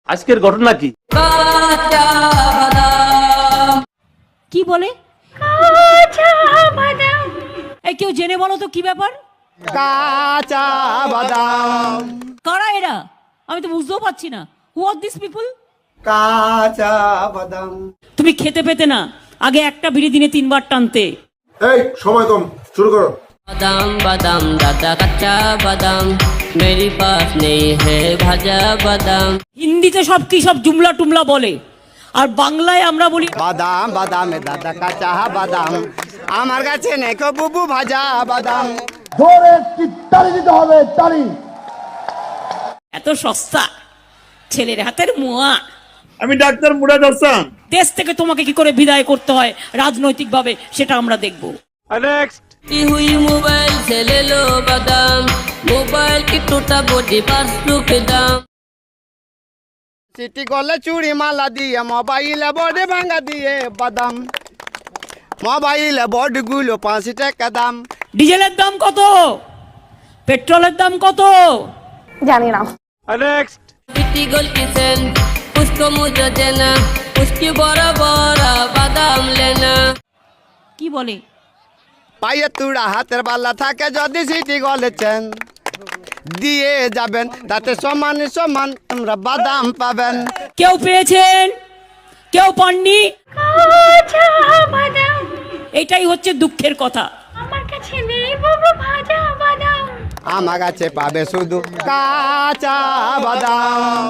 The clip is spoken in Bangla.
আজকের ঘটনা কি? কাঁচা বাদাম। কি বলে? কাঁচা বাদাম। এই কেউ জেনে বলো তো কি ব্যাপার? কাঁচা বাদাম। কারা এরা? আমি তো বুঝতেও পারছি না। হু আর দিস পিপল? কাঁচা বাদাম। তুমি খেতে পেতে না আগে একটা বিড়ি দিনে 3 বার টানতে। এই সময় কম, শুরু করো। बादाम बादाम दादा कच्चा बादाम मेरी पास नहीं है भाजा बादाम। হিন্দিতে সব কি সব জুমলা টুমলা বলে, আর বাংলায় আমরা বলি বাদাম বাদামে দাদা কাঁচা বাদাম, আমার কাছে নেই কো বুবু ভাজা বাদাম। জোরে চিৎকার দিতে হবে, তালি। এত সস্তা ছেলের হাতের মোয়া। আমি ডাক্তার মুরাদ হাসান। দেশ থেকে তোমাকে কি করে বিদায় করতে হয় রাজনৈতিকভাবে সেটা আমরা দেখব। নেক্সট। की हुई मोबाइल से ले लो बादाम मोबाइल की टूटा बॉडी पर रुक दाम। সিটি গলে চুড়ি মালা দিয়ে মোবাইলে বডি ভাঙা দিয়ে বাদাম, মোবাইলে বডি গুলো 5 টাকা দাম। ডিজেলের দাম কত? পেট্রোলের দাম কত? জানি না। নেক্সট। सिटी गोल की सेन उसको मुझे देना उसकी बड़ा बड़ा बादाम लेना। কি বলে? পায়ে তুড়া হাতের বালা থাকে যদি সিটি গলে চেন দিয়ে যাবেন, তাতে সমান সমান তোমরা বাদাম পাবেন। কেউ পেয়েছেন, কেউ পাননি। কাঁচা বাদাম। এটাই হচ্ছে দুঃখের কথা। আমার কাছে নেই বাবু ভাজা বাদাম। আমার কাছে পাবে শুধু কাঁচা বাদাম।